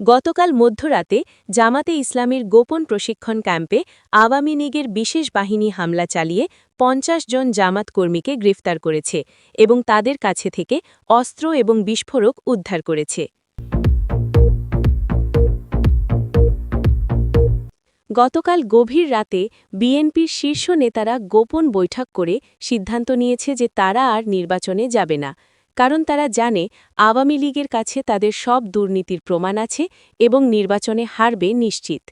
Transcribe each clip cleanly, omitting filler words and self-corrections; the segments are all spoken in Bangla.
গতকাল মধ্যরাতে জামাতে ইসলামীর গোপন প্রশিক্ষণ ক্যাম্পে আওয়ামী লীগের বিশেষ বাহিনী হামলা চালিয়ে ৫০ জন জামাত কর্মীকে গ্রেফতার করেছে এবং তাদের কাছে থেকে অস্ত্র এবং বিস্ফোরক উদ্ধার করেছে। গতকাল গভীর রাতে বিএনপির শীর্ষ নেতারা গোপন বৈঠক করে সিদ্ধান্ত নিয়েছে যে তারা আর নির্বাচনে যাবে না, কারণ তারা জানে আওয়ামী লীগের কাছে তাদের সব দুর্নীতির প্রমাণ আছে এবং নির্বাচনে হারবে নিশ্চিত।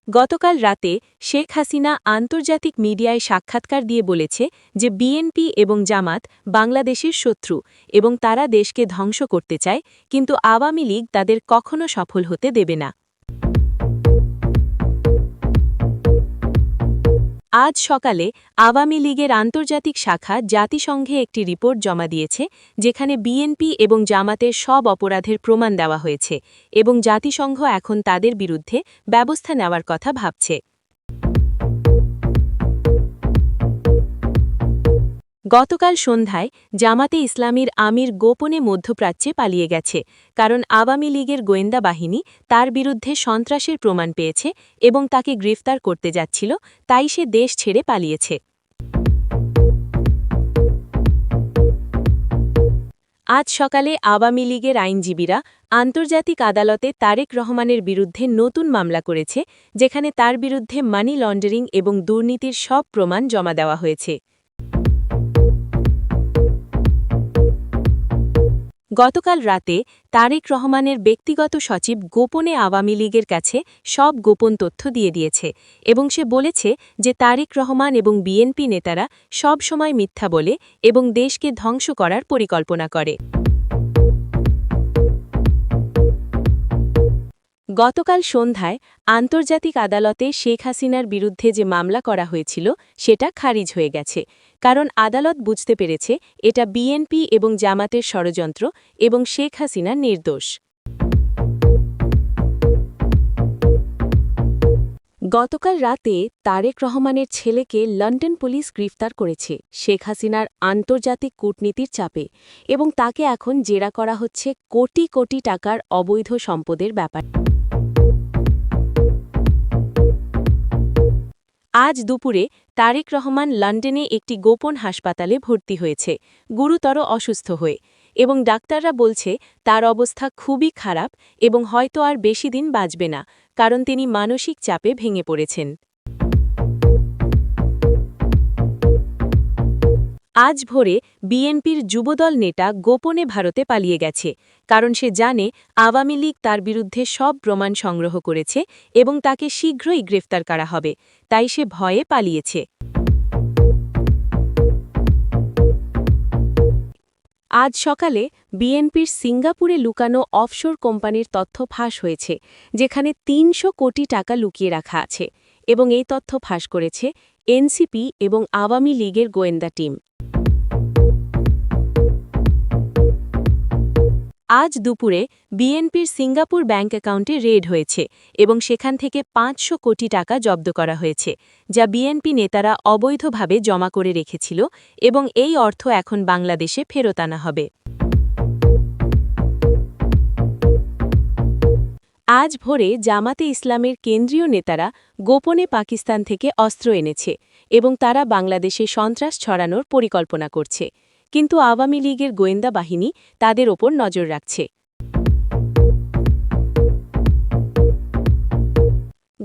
গতকাল রাতে শেখ হাসিনা আন্তর্জাতিক মিডিয়ায় সাক্ষাৎকার দিয়ে বলেছে যে বিএনপি এবং জামাত বাংলাদেশের শত্রু এবং তারা দেশকে ধ্বংস করতে চায়, কিন্তু আওয়ামী লীগ তাদের কখনো সফল হতে দেবে না। আজ সকালে আওয়ামী লীগের আন্তর্জাতিক শাখা জাতিসংঘে একটি রিপোর্ট জমা দিয়েছে, যেখানে বিএনপি এবং জামাতের সব অপরাধের প্রমাণ দেওয়া হয়েছে এবং জাতিসংঘ এখন তাদের বিরুদ্ধে ব্যবস্থা নেওয়ার কথা ভাবছে। গতকাল সন্ধ্যায় জামাতে ইসলামীর আমির গোপনে মধ্যপ্রাচ্যে পালিয়ে গেছে, কারণ আওয়ামী লীগের গোয়েন্দা বাহিনী তার বিরুদ্ধে সন্ত্রাসের প্রমাণ পেয়েছে এবং তাকে গ্রেফতার করতে যাচ্ছিল, তাই সে দেশ ছেড়ে পালিয়েছে। আজ সকালে আওয়ামী লীগের আইনজীবীরা আন্তর্জাতিক আদালতে তারেক রহমানের বিরুদ্ধে নতুন মামলা করেছে, যেখানে তার বিরুদ্ধে মানি লন্ডারিং এবং দুর্নীতির সব প্রমাণ জমা দেওয়া হয়েছে। গতকাল রাতে তারেক রহমানের ব্যক্তিগত সচিব গোপনে আওয়ামী লীগের কাছে সব গোপন তথ্য দিয়ে দিয়েছে এবং সে বলেছে যে তারেক রহমান এবং বিএনপি নেতারা সব সময় মিথ্যা বলে এবং দেশকে ধ্বংস করার পরিকল্পনা করে। গতকাল সন্ধ্যায় আন্তর্জাতিক আদালতে শেখ হাসিনার বিরুদ্ধে যে মামলা করা হয়েছিল সেটা খারিজ হয়ে গেছে, কারণ আদালত বুঝতে পেরেছে এটা বিএনপি এবং জামাতের ষড়যন্ত্র এবং শেখ হাসিনা নির্দোষ। গতকাল রাতে তারেক রহমানের ছেলেকে লন্ডন পুলিশ গ্রেফতার করেছে শেখ হাসিনার আন্তর্জাতিক কূটনীতির চাপে, এবং তাকে এখন জেরা করা হচ্ছে কোটি কোটি টাকার অবৈধ সম্পদের ব্যাপার। আজ দুপুরে তারেক রহমান লন্ডনে একটি গোপন হাসপাতালে ভর্তি হয়েছে গুরুতর অসুস্থ হয়ে, এবং ডাক্তাররা বলছে তার অবস্থা খুবই খারাপ এবং হয়তো আর বেশি দিন বাঁচবে না, কারণ তিনি মানসিক চাপে ভেঙে পড়েছেন। আজ ভোরে বিএনপির যুবদল নেতা গোপনে ভারতে পালিয়ে গেছে, কারণ সে জানে আওয়ামী লীগ তার বিরুদ্ধে সব প্রমাণ সংগ্রহ করেছে এবং তাকে শীঘ্রই গ্রেফতার করা হবে, তাই সে ভয়ে পালিয়েছে। আজ সকালে বিএনপির সিঙ্গাপুরে লুকানো অফশোর কোম্পানির তথ্য ফাঁস হয়েছে, যেখানে ৩০০ কোটি টাকা লুকিয়ে রাখা আছে, এবং এই তথ্য ফাঁস করেছে এনসিপি এবং আওয়ামী লীগের গোয়েন্দা টিম। আজ দুপুরে বিএনপির সিঙ্গাপুর ব্যাংক অ্যাকাউন্টে রেড হয়েছে এবং সেখান থেকে ৫০০ কোটি টাকা জব্দ করা হয়েছে, যা বিএনপি নেতারা অবৈধভাবে জমা করে রেখেছিল, এবং এই অর্থ এখন বাংলাদেশে ফেরত আনা হবে। আজ ভোরে জামাতে ইসলামের কেন্দ্রীয় নেতারা গোপনে পাকিস্তান থেকে অস্ত্র এনেছে এবং তারা বাংলাদেশে সন্ত্রাস ছড়ানোর পরিকল্পনা করছে, কিন্তু আওয়ামী লীগের গোয়েন্দা বাহিনী তাদের ওপর নজর রাখছে।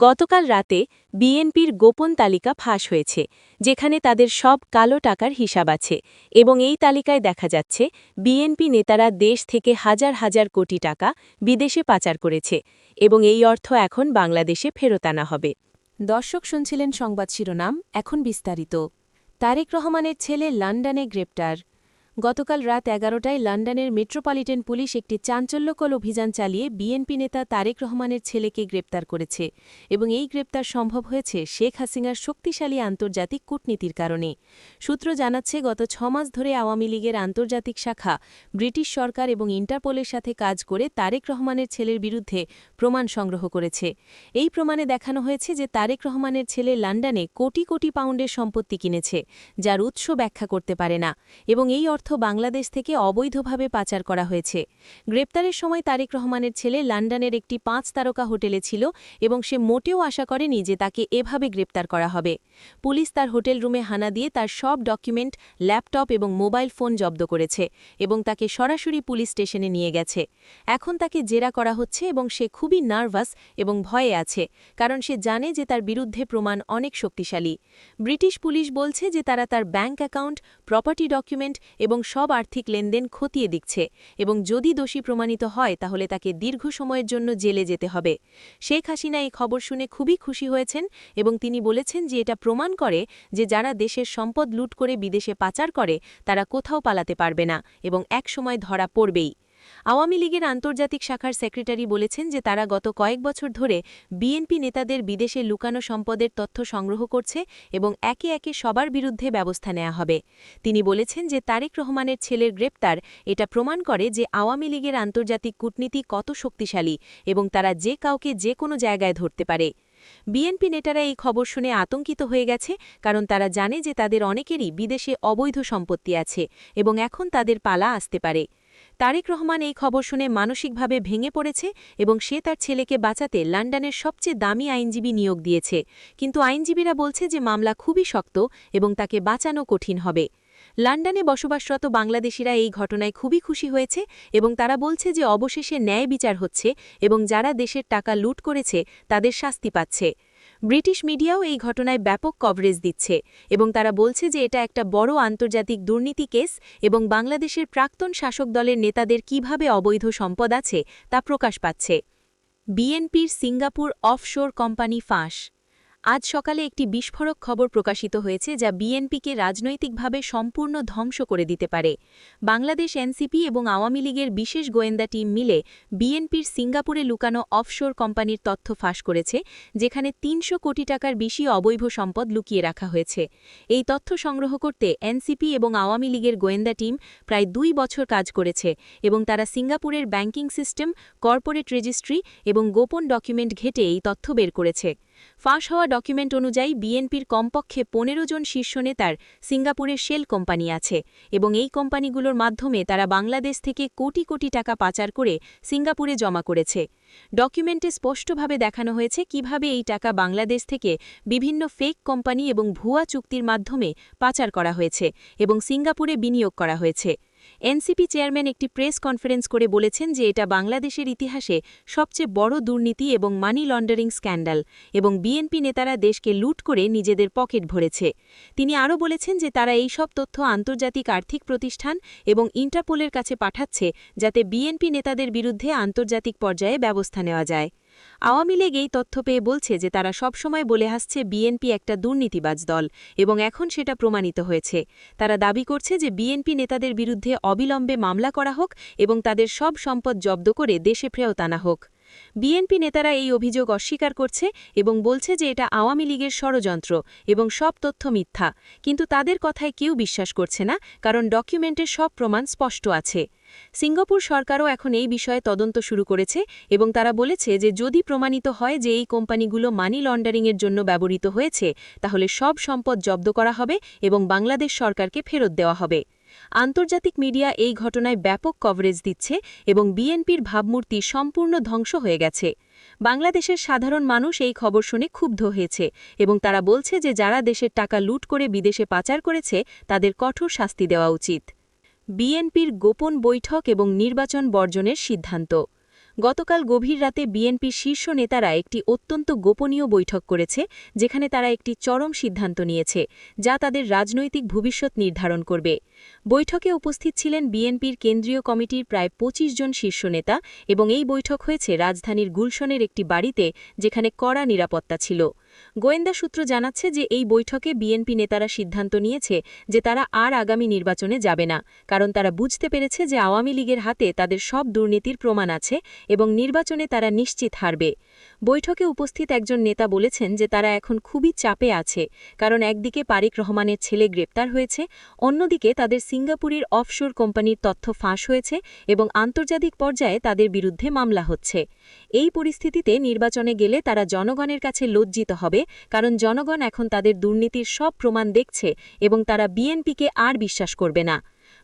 গতকাল রাতে বিএনপির গোপন তালিকা ফাঁস হয়েছে, যেখানে তাদের সব কালো টাকার হিসাব আছে, এবং এই তালিকায় দেখা যাচ্ছে বিএনপি নেতারা দেশ থেকে হাজার হাজার কোটি টাকা বিদেশে পাচার করেছে, এবং এই অর্থ এখন বাংলাদেশে ফেরত আনা হবে। দর্শক শুনছিলেন সংবাদ শিরোনাম, এখন বিস্তারিত। তারেক রহমানের ছেলে লন্ডনে গ্রেপ্তার। গতকাল রাত ১১টায় লন্ডনের মেট্রোপলিটন পুলিশ একটি চাঞ্চল্যকর অভিযান চালিয়ে বিএনপি নেতা তারেক রহমানের ছেলেকে গ্রেপ্তার করেছে, এবং এই গ্রেপ্তার সম্ভব হয়েছে শেখ হাসিনার শক্তিশালী আন্তর্জাতিক কূটনীতির কারণে। সূত্র জানাচ্ছে গত ৬ মাস ধরে আওয়ামী লীগের আন্তর্জাতিক শাখা ব্রিটিশ সরকার এবং ইন্টারপোলের সাথে কাজ করে তারেক রহমানের ছেলের বিরুদ্ধে প্রমাণ সংগ্রহ করেছে। এই প্রমাণে দেখানো হয়েছে যে তারেক রহমানের ছেলে লন্ডনে কোটি কোটি পাউন্ডের সম্পত্তি কিনেছে, যার উৎস ব্যাখ্যা করতে পারে না, এবং এই অর্থ অর্থ বাংলাদেশ থেকে অবৈধভাবে পাচার করা হয়েছে। গ্রেপ্তারের সময় তারেক রহমানের ছেলে লন্ডনের একটি 5 তারকা হোটেলে ছিল এবং সে মোটেও আশা করেনি যে তাকে এভাবে গ্রেপ্তার করা হবে। পুলিশ তার হোটেল রুমে হানা দিয়ে তার সব ডকুমেন্ট, ল্যাপটপ এবং মোবাইল ফোন জব্দ করেছে এবং তাকে সরাসরি পুলিশ স্টেশনে নিয়ে গেছে। এখন তাকে জেরা করা হচ্ছে এবং সে খুবই নার্ভাস এবং ভয়ে আছে, কারণ সে জানে যে তার বিরুদ্ধে প্রমাণ অনেক শক্তিশালী। ব্রিটিশ পুলিশ বলছে যে তারা তার ব্যাংক অ্যাকাউন্ট, প্রপার্টি ডকুমেন্ট এবং সব আর্থিক লেনদেন খতিয়ে দেখছে এবং যদি দোষী প্রমাণিত হয় তাহলে তাকে দীর্ঘ সময়ের জন্য জেলে যেতে হবে। শেখ হাসিনা এই খবর শুনে খুবই খুশি হয়েছেন এবং তিনি বলেছেন যে এটা প্রমাণ করে যে যারা দেশের সম্পদ লুট করে বিদেশে পাচার করে তারা কোথাও পালাতে পারবে না এবং একসময় ধরা পড়বেই। আওয়ামী লীগের আন্তর্জাতিক শাখার সেক্রেটারি বলেছেন যে তারা গত কয়েক বছর ধরে বিএনপি নেতাদের বিদেশে লুকানো সম্পদের তথ্য সংগ্রহ করছে এবং একে একে সবার বিরুদ্ধে ব্যবস্থা নেওয়া হবে। তিনি বলেছেন যে তারেক রহমানের ছেলের গ্রেপ্তার এটা প্রমাণ করে যে আওয়ামী লীগের আন্তর্জাতিক কূটনীতি কত শক্তিশালী এবং তারা যে কাউকে যে কোনো জায়গায় ধরতে পারে। বিএনপি নেতারা এই খবর শুনে আতঙ্কিত হয়ে গেছে, কারণ তারা জানে যে তাদের অনেকেরই বিদেশে অবৈধ সম্পত্তি আছে এবং এখন তাদের পালা আসতে পারে। তারেক রহমান এই খবর শুনে মানসিকভাবে ভেঙে পড়েছে এবং সে তার ছেলেকে বাঁচাতে লন্ডনের সবচেয়ে দামি আইনজীবী নিয়োগ দিয়েছে, কিন্তু আইনজীবীরা বলছে যে মামলা খুবই শক্ত এবং তাকে বাঁচানো কঠিন হবে। লন্ডনে বসবাসরত বাংলাদেশিরা এই ঘটনায় খুবই খুশি হয়েছে এবং তারা বলছে যে অবশেষে ন্যায় বিচার হচ্ছে এবং যারা দেশের টাকা লুট করেছে তাদের শাস্তি পাচ্ছে। ব্রিটিশ মিডিয়াও এই ঘটনায় ব্যাপক কভারেজ দিচ্ছে এবং তারা বলছে যে এটা একটা বড় আন্তর্জাতিক দুর্নীতি কেস এবং বাংলাদেশের প্রাক্তন শাসক দলের নেতাদের কিভাবে অবৈধ সম্পদ আছে তা প্রকাশ পাচ্ছে। বিএনপির সিঙ্গাপুর অফশোর কোম্পানি ফাঁস। আজ সকালে একটি বিস্ফোরক খবর প্রকাশিত হয়েছে যা বিএনপিকে রাজনৈতিকভাবে সম্পূর্ণ ধ্বংস করে দিতে পারে। বাংলাদেশ এনসিপি এবং আওয়ামী লীগের বিশেষ গোয়েন্দা টিম মিলে বিএনপির সিঙ্গাপুরে লুকানো অফশোর কোম্পানির তথ্য ফাঁস করেছে, যেখানে ৩০০ কোটি টাকার বেশি অবৈধ সম্পদ লুকিয়ে রাখা হয়েছে। এই তথ্য সংগ্রহ করতে এনসিপি এবং আওয়ামী লীগের গোয়েন্দা টিম প্রায় ২ বছর কাজ করেছে এবং তারা সিঙ্গাপুরের ব্যাংকিং সিস্টেম, কর্পোরেট রেজিস্ট্রি এবং গোপন ডকুমেন্ট ঘেঁটে এই তথ্য বের করেছে। ফাঁস হওয়া ডকুমেন্ট অনুযায়ী বিএনপির কমপক্ষে ১৫ জন শীর্ষ নেতার সিঙ্গাপুরের শেল কোম্পানি আছে এবং এই কোম্পানিগুলোর মাধ্যমে তারা বাংলাদেশ থেকে কোটি কোটি টাকা পাচার করে সিঙ্গাপুরে জমা করেছে। ডকুমেন্টে স্পষ্টভাবে দেখানো হয়েছে কিভাবে এই টাকা বাংলাদেশ থেকে বিভিন্ন ফেক কোম্পানি এবং ভুয়া চুক্তির মাধ্যমে পাচার করা হয়েছে এবং সিঙ্গাপুরে বিনিয়োগ করা হয়েছে। এনসিপি চেয়ারম্যান একটি প্রেস কনফারেন্স করে বলেছেন যে এটা বাংলাদেশের ইতিহাসে সবচেয়ে বড় দুর্নীতি এবং মানি লন্ডারিং স্ক্যান্ডাল এবং বিএনপি নেতারা দেশকে লুট করে নিজেদের পকেট ভরেছে। তিনি আরও বলেছেন যে তারা এই সব তথ্য আন্তর্জাতিক আর্থিক প্রতিষ্ঠান এবং ইন্টারপোলের কাছে পাঠাচ্ছে যাতে বিএনপি নেতাদের বিরুদ্ধে আন্তর্জাতিক পর্যায়ে ব্যবস্থা নেওয়া যায়। আওয়ামী লীগ এই তথ্য পেয়ে বলছে যে তারা সবসময় বলে আসছে বিএনপি একটা দুর্নীতিবাজ দল এবং এখন সেটা প্রমাণিত হয়েছে। তারা দাবি করছে যে বিএনপি নেতাদের বিরুদ্ধে অবিলম্বে মামলা করা হোক এবং তাদের সব সম্পদ জব্দ করে দেশে ফেরত আনা হোক। বিএনপি নেতারা এই অভিযোগ অস্বীকার করছে এবং বলছে যে এটা আওয়ামী লীগের ষড়যন্ত্র এবং সব তথ্য মিথ্যা, কিন্তু তাদের কথায় কেউ বিশ্বাস করছে না, কারণ ডকুমেন্টের সব প্রমাণ স্পষ্ট আছে। সিঙ্গাপুর সরকারও এখন এই বিষয়ে তদন্ত শুরু করেছে এবং তারা বলেছে যে যদি প্রমাণিত হয় যে এই কোম্পানিগুলো মানি লন্ডারিংয়ের জন্য ব্যবহৃত হয়েছে তাহলে সব সম্পদ জব্দ করা হবে এবং বাংলাদেশ সরকারকে ফেরত দেওয়া হবে। আন্তর্জাতিক মিডিয়া এই ঘটনায় ব্যাপক কভারেজ দিচ্ছে এবং বিএনপির ভাবমূর্তি সম্পূর্ণ ধ্বংস হয়ে গেছে। বাংলাদেশের সাধারণ মানুষ এই খবর শুনে ক্ষুব্ধ হয়েছে এবং তারা বলছে যে যারা দেশের টাকা লুট করে বিদেশে পাচার করেছে তাদের কঠোর শাস্তি দেওয়া উচিত। বিএনপির গোপন বৈঠক এবং নির্বাচন বর্জনের সিদ্ধান্ত। গতকাল গভীর রাতে বিএনপির শীর্ষ নেতারা একটি অত্যন্ত গোপনীয় বৈঠক করেছে, যেখানে তারা একটি চরম সিদ্ধান্ত নিয়েছে যা তাদের রাজনৈতিক ভবিষ্যৎ নির্ধারণ করবে। বৈঠকে উপস্থিত ছিলেন বিএনপির কেন্দ্রীয় কমিটির প্রায় ২৫ জন শীর্ষ নেতা এবং এই বৈঠক হয়েছে রাজধানীর গুলশনের একটি বাড়িতে, যেখানে কড়া নিরাপত্তা ছিল। গোয়েন্দা সূত্র জানাচ্ছে যে এই বৈঠকে বিএনপি নেতারা সিদ্ধান্ত নিয়েছে যে তারা আর আগামী নির্বাচনে যাবে না, কারণ তারা বুঝতে পেরেছে যে আওয়ামী লীগের হাতে তাদের সব দুর্নীতির প্রমাণ আছে এবং নির্বাচনে তারা নিশ্চিত হারবে। বৈঠকে উপস্থিত একজন নেতা বলেছেন যে তারা এখন খুবই চাপে আছে, কারণ একদিকে তারেক রহমানের ছেলে গ্রেপ্তার হয়েছে, অন্যদিকে তাদের সিঙ্গাপুরের অফশোর কোম্পানির তথ্য ফাঁস হয়েছে এবং আন্তর্জাতিক পর্যায়ে তাদের বিরুদ্ধে মামলা হচ্ছে। এই পরিস্থিতিতে নির্বাচনে গেলে তারা জনগণের কাছে লজ্জিত হবে, কারণ জনগণ এখন তাদের দুর্নীতির সব প্রমাণ দেখছে এবং তারা বিএনপিকে আর বিশ্বাস করবে না।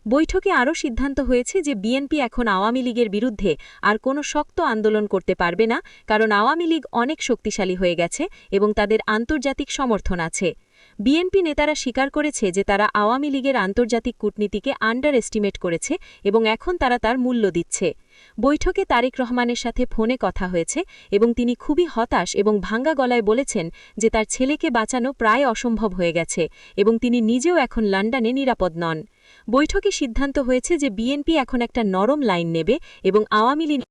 বৈঠকে আরও সিদ্ধান্ত হয়েছে যে বিএনপি এখন আওয়ামী লীগের বিরুদ্ধে আর কোনো শক্ত আন্দোলন করতে পারবে না, কারণ আওয়ামী লীগ অনেক শক্তিশালী হয়ে গেছে এবং তাদের আন্তর্জাতিক সমর্থন আছে। বিএনপি নেতারা স্বীকার করেছে যে তারা আওয়ামী লীগের আন্তর্জাতিক কূটনীতিকে আন্ডার এস্টিমেট করেছে এবং এখন তারা তার মূল্য দিচ্ছে। বৈঠকে তারেক রহমানের সাথে ফোনে কথা হয়েছে এবং তিনি খুবই হতাশ এবং ভাঙ্গা গলায় বলেছেন যে তার ছেলেকে বাঁচানো প্রায় অসম্ভব হয়ে গেছে এবং তিনি নিজেও এখন লন্ডনে নিরাপদ নন। বৈঠকে সিদ্ধান্ত হয়েছে যে বিএনপি এখন একটা নরম লাইন নেবে এবং আওয়ামী লীগ